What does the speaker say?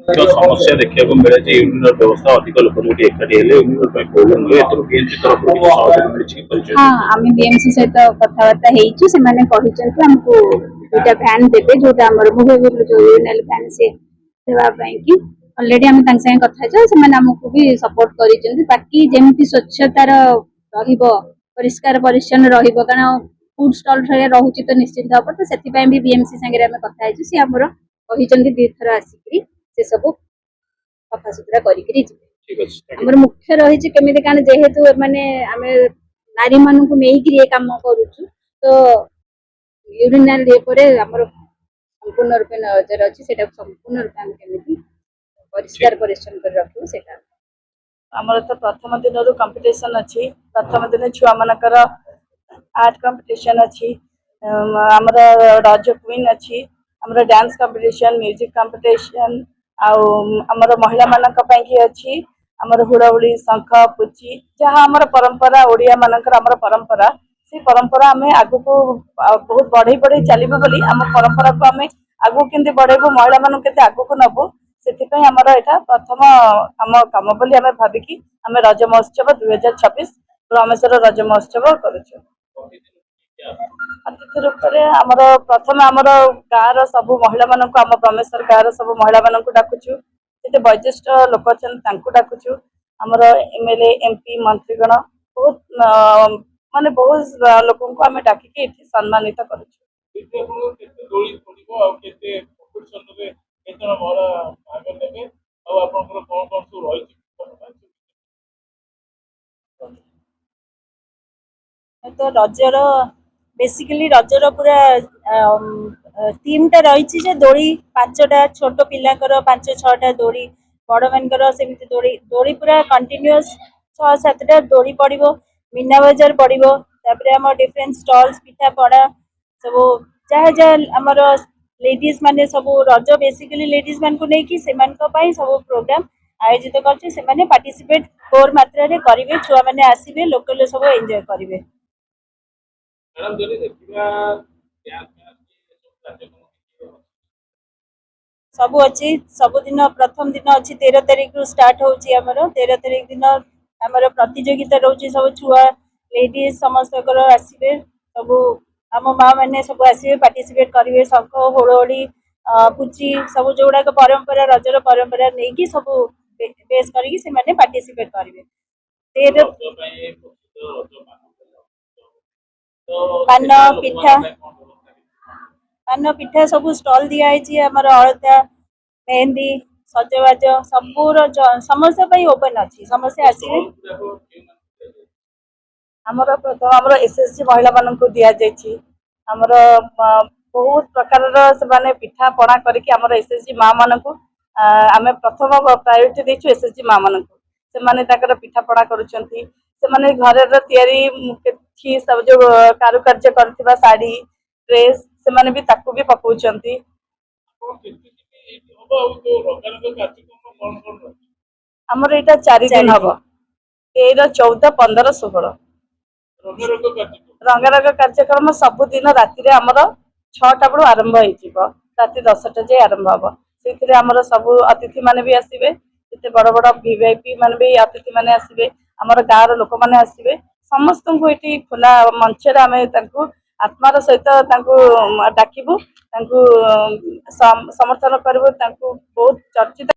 जो समस्या देखा मिले यूनियन व्यवस्था अधिक लोक जो एकाठी प्रोब्लेम हुए बीएमसी तरफ सहयोग हाँ आम बीएमसी सहित कथबार्ता होती आमको दुटा फैन देवे जोटा मुवेबल जो यूरिनल फैन से देवाई कि अलरेडी आम कथा आमको भी सपोर्ट कर बाकी जमी स्वच्छतार परिष्कार परिच्छन्न कारण फूड स्टल रोचे तो निश्चिंत हम तो से बीएमसी सागे कथा सी आमर दी थर आसिक से सब सफासुतरा कर मुख्य रही केमी कारण जेहेतु मैंने आम नारी मान को लेकिन कम करुचु तो यूरिनाल आमर संपूर्ण रूपे नजर अच्छी संपूर्ण रूपे आम केमी परिष्कार परिच्छन कर रखू से आमर तो प्रथम दिन कंपिटिशन अच्छी प्रथम दिन छुआ मानकर आर्ट कंपिटिशन अच्छी आमर रज क्वीन अच्छी आमर डांस कंपिटिशन म्यूजिक कंपिटिशन आमर महिला मानक अच्छी आमर हुड़हुड़ी शंख पुची जहाँ आमर परंपरा ओडिया मानकर आमर परंपरा से परंपरा आम आग को बहुत बढ़ई बढ़ई चलू बोली आम परंपरा को आम आग के बढ़ेबू महिला मान के आग को नबू से आमर यहाँ प्रथम आम कम बोली आम भाविकी आम रज महोत्सव 2026 रमेश्वर रज महोत्सव करुचु अतिथि रूप में आमर प्रथम आमर गाँव सब महिला मान आम ब्रह्मेश्वर गाँव सब महिला मान डाकुचु से वयोज्येष्ठ लोक अच्छा डाकुचु आमर एमएलए एमपी मंत्रीगण बहुत माने बहुत लोक आम डाकिकी सम्मानित करुचु तो रजर बेसिकली रजर पूरा थीम टा रही दोड़ी 5टा छोट पिलांकर 5-6टा दोड़ी बड़ मानकर सेमती दोड़ी दोड़ी पूरा कंटिन्यूअस 6-7टा दोड़ी पड़ो मीना बजार पड़ो आम डिफरेंट स्टॉल्स पिठा पड़ा सब जहाँ जहाँ आमर लेडीज माने सब रज बेसिकली लेडीज मान को लेकिन सब प्रोग्राम आयोजित कर पार्टिसिपेट घोर मात्रा रे करेंगे छुआ मैंने आसवे लोकल सब एंजॉय करेंगे सब अच्छी सबुदिन प्रथम दिन अच्छी 13 तारिख रु स्टार्ट होची आमर 13 तारिख दिन आमर प्रतियोगिता रोचे सब छुआ लेडीज समस्त आसवे सब आम माँ मैंने सब आसवे पार्टिसिपेट करेंगे शंख हुड़हुड़ी पुची सब जो गुड़ाक परंपरा रजर परंपरा नहीं कि सब बेस करके पार्टिसिपेट करेंगे पान पिठा पान पिठा सब स्टॉल दिखाई आमर अलता मेहंदी सजबाज सबूर समस्त ओपन अच्छी समस्त आसवे आमर प्रथम आमर एसएसजी महिला मान को दि जाइए आमर बहुत प्रकार से पिठा पणा करके आमर एसएसजी माँ मान को आम प्रथम प्रायोरिटी देचु एसएसजी माँ मान से पिठा पणा करुँच घर कि सब जो कारुकार्य कर शाढ़ी ड्रेस से भी पकाउछंती आमर यहाँ 4 दिन हम 13, 14, 15, 16 रंगारंग कार्यक्रम सबुदिन राति आमर 6टा बेलू आरंभ हो राति 10टा जाए आरंभ हम से आमर सब अतिथि माने भी आसवे बड़ बड़ वीवीआईपी मान भी अतिथि माने आसवे आमर गाँव लोक मैंने आसवे समस्त को ये खुला मंच आम आत्मार सहित डाकबू समर्थन करूँ बहुत चर्चित